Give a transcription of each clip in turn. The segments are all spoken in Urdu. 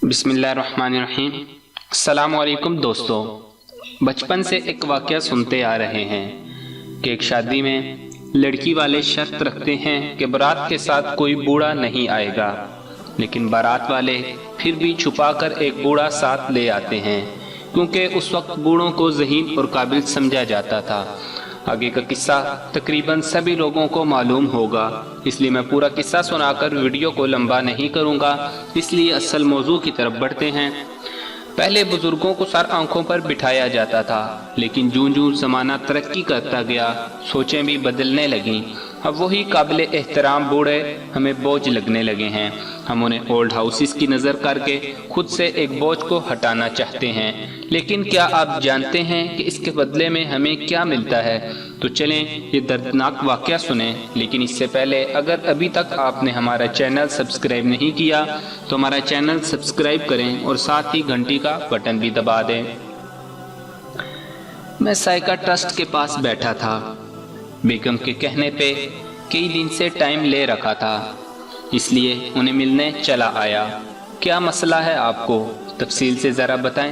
بسم اللہ الرحمن الرحیم۔ السلام علیکم دوستو، بچپن سے ایک واقعہ سنتے آ رہے ہیں کہ ایک شادی میں لڑکی والے شرط رکھتے ہیں کہ بارات کے ساتھ کوئی بوڑھا نہیں آئے گا، لیکن بارات والے پھر بھی چھپا کر ایک بوڑھا ساتھ لے آتے ہیں کیونکہ اس وقت بوڑھوں کو ذہین اور قابل سمجھا جاتا تھا۔ آگے کا قصہ تقریباً سبھی لوگوں کو معلوم ہوگا، اس لیے میں پورا قصہ سنا کر ویڈیو کو لمبا نہیں کروں گا، اس لیے اصل موضوع کی طرف بڑھتے ہیں۔ پہلے بزرگوں کو سر آنکھوں پر بٹھایا جاتا تھا، لیکن جوں زمانہ ترقی کرتا گیا سوچیں بھی بدلنے لگیں۔ اب وہی قابل احترام بوڑھے ہمیں بوجھ لگنے لگے ہیں۔ ہم انہیں اولڈ ہاؤسز کی نظر کر کے خود سے ایک بوجھ کو ہٹانا چاہتے ہیں، لیکن کیا آپ جانتے ہیں کہ اس کے بدلے میں ہمیں کیا ملتا ہے؟ تو چلیں یہ دردناک واقعہ سنیں، لیکن اس سے پہلے اگر ابھی تک آپ نے ہمارا چینل سبسکرائب نہیں کیا تو ہمارا چینل سبسکرائب کریں اور ساتھ ہی گھنٹی کا بٹن بھی دبا دیں۔ میں سائیکاٹرسٹ کے پاس بیٹھا تھا، بیگم کے کہنے پہ کئی دن سے ٹائم لے رکھا تھا، اس لیے انہیں ملنے چلا آیا۔ کیا مسئلہ ہے آپ کو؟ تفصیل سے ذرا بتائیں۔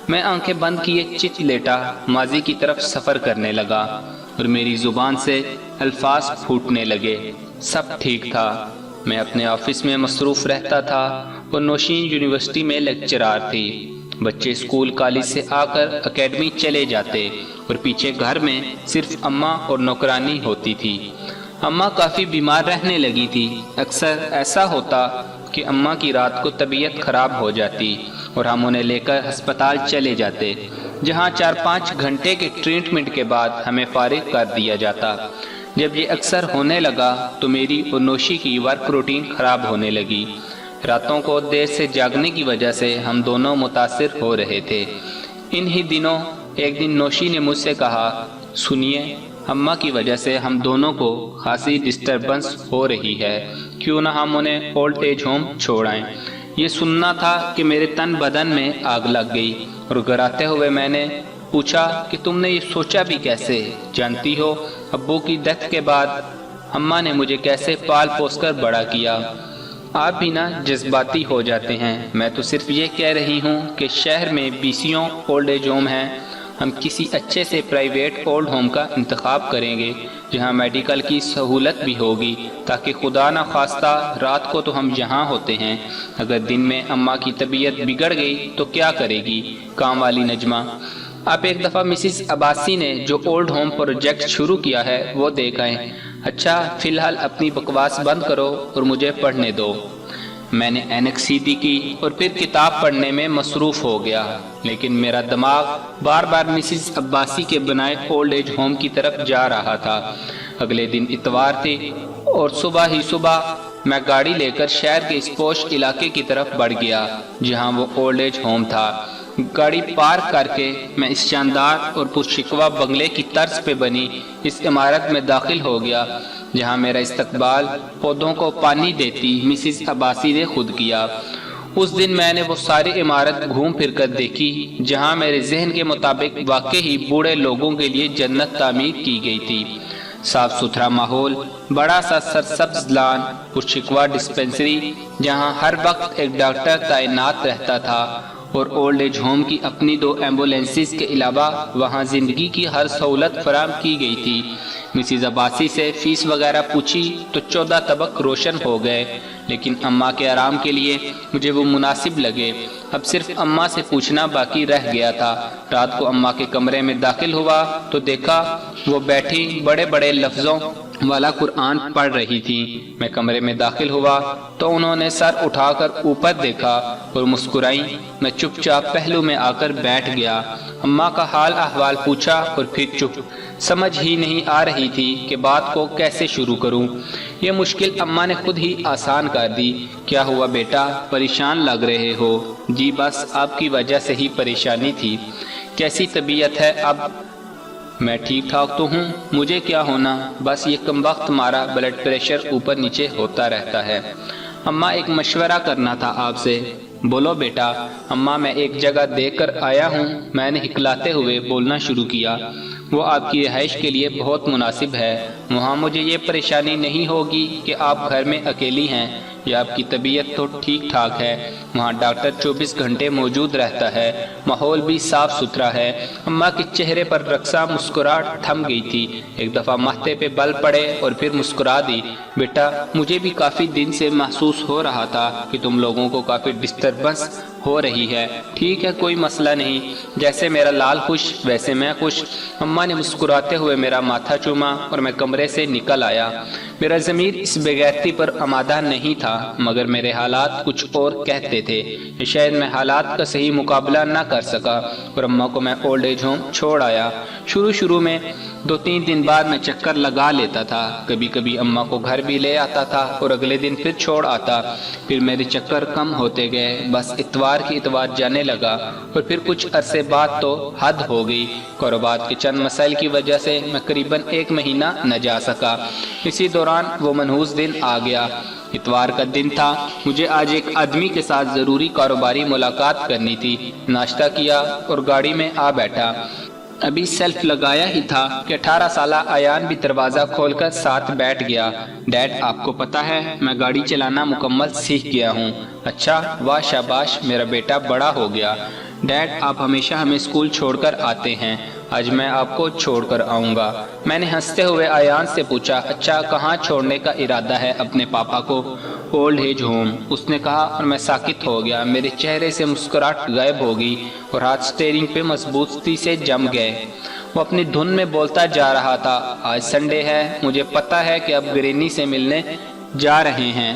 میں آنکھیں بند کیے چت لیٹا ماضی کی طرف سفر کرنے لگا اور میری زبان سے الفاظ پھوٹنے لگے۔ سب ٹھیک تھا، میں اپنے آفس میں مصروف رہتا تھا اور نوشین یونیورسٹی میں لیکچرار تھی۔ بچے اسکول کالج سے آ کر اکیڈمی چلے جاتے اور پیچھے گھر میں صرف اماں اور نوکرانی ہوتی تھی۔ اماں کافی بیمار رہنے لگی تھی۔ اکثر ایسا ہوتا کہ اماں کی رات کو طبیعت خراب ہو جاتی اور ہم انہیں لے کر ہسپتال چلے جاتے، جہاں 4-5 گھنٹے کے ٹریٹمنٹ کے بعد ہمیں فارغ کر دیا جاتا۔ جب یہ اکثر ہونے لگا تو میری اور نوشی کی ورک روٹین خراب ہونے لگی۔ راتوں کو دیر سے جاگنے کی وجہ سے ہم دونوں متاثر ہو رہے تھے۔ انہی دنوں ایک دن نوشی نے مجھ سے کہا، سنیے، اماں کی وجہ سے ہم دونوں کو خاصی ڈسٹربنس ہو رہی ہے، کیوں نہ ہم انہیں اولڈ ایج ہوم چھوڑائیں۔ یہ سننا تھا کہ میرے تن بدن میں آگ لگ گئی اور گھبراتے ہوئے میں نے پوچھا کہ تم نے یہ سوچا بھی کیسے؟ جانتی ہو ابو کی ڈیتھ کے بعد اماں نے مجھے کیسے پال پوس کر بڑا کیا۔ آپ بھی نا جذباتی ہو جاتے ہیں۔ میں تو صرف یہ کہہ رہی ہوں کہ شہر میں 20 اولڈ ایج ہوم ہیں، ہم کسی اچھے سے پرائیویٹ اولڈ ہوم کا انتخاب کریں گے جہاں میڈیکل کی سہولت بھی ہوگی، تاکہ خدا نہ خواستہ رات کو تو ہم یہاں ہوتے ہیں، اگر دن میں اماں کی طبیعت بگڑ گئی تو کیا کرے گی کام والی نجمہ۔ آپ ایک دفعہ مسز عباسی نے جو اولڈ ہوم پروجیکٹ شروع کیا ہے وہ دیکھ آئیں۔ اچھا، فی الحال اپنی بکواس بند کرو اور مجھے پڑھنے دو۔ میں نے اینک سیدھی کی اور پھر کتاب پڑھنے میں مصروف ہو گیا، لیکن میرا دماغ بار بار مسز عباسی کے بنائے اولڈ ایج ہوم کی طرف جا رہا تھا۔ اگلے دن اتوار تھی اور صبح میں گاڑی لے کر شہر کے اس پوش علاقے کی طرف بڑھ گیا جہاں وہ اولڈ ایج ہوم تھا۔ گاڑی پارک کر کے میں اس شاندار اور پرشکوہ بنگلے کی طرز پہ بنی اس عمارت میں داخل ہو گیا جہاں میرا استقبال پودوں کو پانی دیتی مسز عباسی نے خود کیا۔ اس دن میں نے وہ ساری عمارت گھوم پھر کر دیکھی جہاں میرے ذہن کے مطابق واقعی بوڑھے لوگوں کے لیے جنت تعمیر کی گئی تھی۔ صاف ستھرا ماحول، بڑا سا سرسبز لان، پرشکوہ ڈسپنسری جہاں ہر وقت ایک ڈاکٹر تعینات رہتا تھا، اور اولڈ ایج ہوم کی اپنی 2 ایمبولینسز کے علاوہ وہاں زندگی کی ہر سہولت فراہم کی گئی تھی۔ مسز عباسی سے فیس وغیرہ پوچھی تو 14 طبق روشن ہو گئے، لیکن اماں کے آرام کے لیے مجھے وہ مناسب لگے۔ اب صرف اماں سے پوچھنا باقی رہ گیا تھا۔ رات کو اماں کے کمرے میں داخل ہوا تو دیکھا وہ بیٹھی بڑے بڑے لفظوں والا قرآن پڑھ رہی تھی۔ میں کمرے میں داخل ہوا تو انہوں نے سر اٹھا کر اوپر دیکھا اور مسکرائیں۔ میں چپ چاپ پہلو میں آ کر بیٹھ گیا۔ اماں کا حال احوال پوچھا اور پھر چپ۔ سمجھ ہی نہیں آ رہی تھی کہ بات کو کیسے شروع کروں۔ یہ مشکل اماں نے خود ہی آسان کر دی۔ کیا ہوا بیٹا، پریشان لگ رہے ہو؟ جی بس آپ کی وجہ سے ہی پریشانی تھی۔ کیسی طبیعت ہے اب؟ میں ٹھیک ٹھاک تو ہوں، مجھے کیا ہونا، بس یہ کم وقت ہمارا بلڈ پریشر اوپر نیچے ہوتا رہتا ہے۔ اماں ایک مشورہ کرنا تھا آپ سے۔ بولو بیٹا۔ اماں میں ایک جگہ دیکھ کر آیا ہوں، میں نے ہکلاتے ہوئے بولنا شروع کیا۔ وہ آپ کی رہائش کے لیے بہت مناسب ہے۔ وہاں مجھے یہ پریشانی نہیں ہوگی کہ آپ گھر میں اکیلی ہیں یا آپ کی طبیعت تو ٹھیک ٹھاک ہے۔ وہاں ڈاکٹر 24 گھنٹے موجود رہتا ہے، ماحول بھی صاف ستھرا ہے۔ اماں کے چہرے پر رقصہ مسکراہٹ تھم گئی تھی۔ ایک دفعہ ماتھے پہ بل پڑے اور پھر مسکرا دی۔ بیٹا، مجھے بھی کافی دن سے محسوس ہو رہا تھا کہ تم لوگوں کو کافی ڈسٹربنس ہو رہی ہے۔ ٹھیک ہے، کوئی مسئلہ نہیں، جیسے میرا لال خوش ویسے میں خوش۔ اماں نے مسکراتے ہوئے میرا ماتھا چوما اور میں کمرے سے نکل آیا۔ میرا ضمیر اس بغیرتی پر آمادہ نہیں تھا، مگر میرے حالات کچھ اور کہتے تھے۔ شاید میں حالات کا صحیح مقابلہ نہ کر سکا اور اماں کو میں اولڈ ایج ہوم چھوڑ آیا۔ شروع میں 2-3 دن بعد میں چکر لگا لیتا تھا۔ کبھی کبھی اماں کو گھر بھی لے آتا تھا اور اگلے دن پھر چھوڑ آتا۔ پھر میرے چکر کم ہوتے گئے، بس اتوار کی اتوار جانے لگا اور پھر کچھ عرصے بعد تو حد ہو گئی۔ کاروبار کے چند مسائل کی وجہ سے میں قریباً 1 مہینہ نہ جا سکا۔ اسی دوران وہ منحوس دن آ گیا۔ اتوار کا دن تھا۔ مجھے آج ایک آدمی کے ساتھ ضروری کاروباری ملاقات کرنی تھی۔ ناشتہ کیا اور گاڑی میں آ بیٹھا۔ ابھی سیلف لگایا ہی تھا کہ 18 سالہ ایان بھی دروازہ کھول کر ساتھ بیٹھ گیا۔ ڈیڈ، آپ کو پتا ہے میں گاڑی چلانا مکمل سیکھ گیا ہوں۔ اچھا، واہ شاباش، میرا بیٹا بڑا ہو گیا۔ ڈیڈ، آپ ہمیشہ ہمیں اسکول چھوڑ کر آتے ہیں، آج میں آپ کو چھوڑ کر آؤں گا۔ میں نے ہنستے ہوئے ایان سے پوچھا، اچھا کہاں چھوڑنے کا ارادہ ہے اپنے پاپا کو؟ اولڈ ایج ہوم، اس نے کہا اور میں ساکت ہو گیا۔ میرے چہرے سے مسکراہٹ غائب ہو گئی اور ہاتھ سٹیئرنگ پہ مضبوطی سے جم گئے۔ وہ اپنی دھن میں بولتا جا رہا تھا، آج سنڈے ہے، مجھے پتا ہے کہ اب گرینی سے ملنے جا رہے ہیں،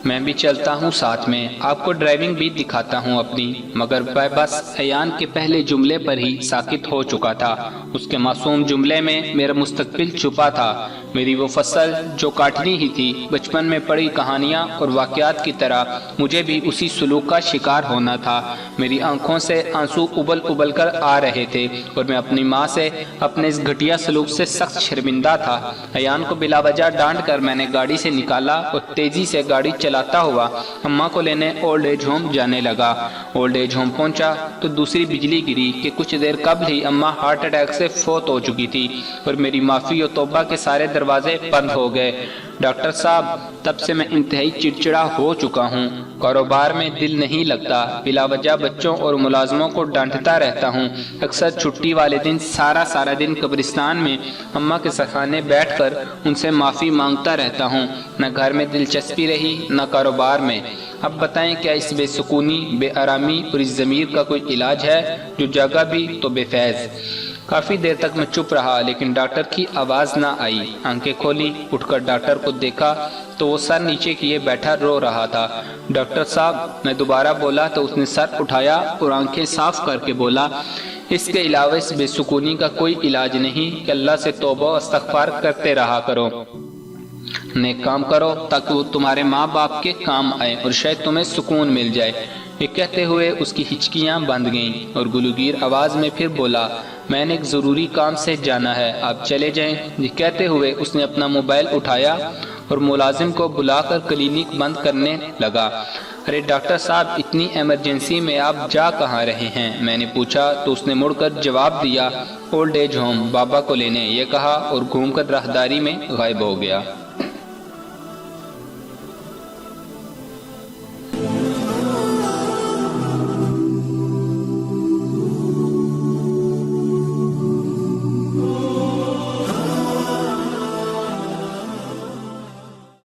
میں بھی چلتا ہوں ساتھ میں، آپ کو ڈرائیونگ بھی دکھاتا ہوں اپنی۔ مگر بس ایان کے پہلے جملے پر ہی ساکت ہو چکا تھا۔ اس کے معصوم جملے میں میرا مستقبل چھپا تھا، میری وہ فصل جو کاٹنی ہی تھی۔ بچپن میں پڑھی کہانیاں اور واقعات کی طرح مجھے بھی اسی سلوک کا شکار ہونا تھا۔ میری آنکھوں سے آنسو ابل کر آ رہے تھے اور میں اپنی ماں سے اپنے اس گھٹیا سلوک سے سخت شرمندہ تھا۔ ایان کو بلا وجہ ڈانٹ کر میں نے گاڑی سے نکالا اور تیزی سے گاڑی چلاتا ہوا اماں کو لینے اولڈ ایج ہوم جانے لگا۔ اولڈ ایج ہوم پہنچا تو دوسری بجلی گری کہ کچھ دیر قبل ہی اماں ہارٹ اٹیک سے فوت ہو چکی تھی اور میری معافی و توبہ کے سارے دروازے بند ہو گئے۔ ڈاکٹر صاحب، تب سے میں انتہائی چڑچڑا ہو چکا ہوں، کاروبار میں دل نہیں لگتا، بلا وجہ بچوں اور ملازموں کو ڈانٹتا رہتا ہوں۔ اکثر چھٹی والے دن سارا دن قبرستان میں اماں کے سکھانے بیٹھ کر ان سے معافی مانگتا رہتا ہوں۔ نہ گھر میں دلچسپی رہی نہ کاروبار میں۔ اب بتائیں، کیا اس بے سکونی، بے آرامی اور اس ضمیر کا کوئی علاج ہے؟ جو جاگا بھی تو بے فیض۔ کافی دیر تک میں چپ رہا لیکن ڈاکٹر کی آواز نہ آئی۔ آنکھیں کھولی، اٹھ کر ڈاکٹر کو دیکھا تو وہ سر نیچے کیے بیٹھا رو رہا تھا۔ ڈاکٹر صاحب، میں دوبارہ بولا تو اس نے سر اٹھایا اور آنکھیں صاف کر کے بولا، اس کے علاوہ اس بے سکونی کا کوئی علاج نہیں کہ اللہ سے توبہ و استغفار کرتے رہا کرو۔ نیک کام کرو تاکہ وہ تمہارے ماں باپ کے کام آئے اور شاید تمہیں سکون مل جائے۔ یہ کہتے ہوئے اس کی ہچکیاں بند گئیں اور گلوگیر آواز میں پھر بولا، میں نے ایک ضروری کام سے جانا ہے، آپ چلے جائیں۔ یہ کہتے ہوئے اس نے اپنا موبائل اٹھایا اور ملازم کو بلا کر کلینک بند کرنے لگا۔ ارے ڈاکٹر صاحب، اتنی ایمرجنسی میں آپ جا کہاں رہے ہیں؟ میں نے پوچھا تو اس نے مڑ کر جواب دیا، اولڈ ایج ہوم بابا کو لینے، یہ کہا اور گھوم کر راہداری میں غائب ہو گیا۔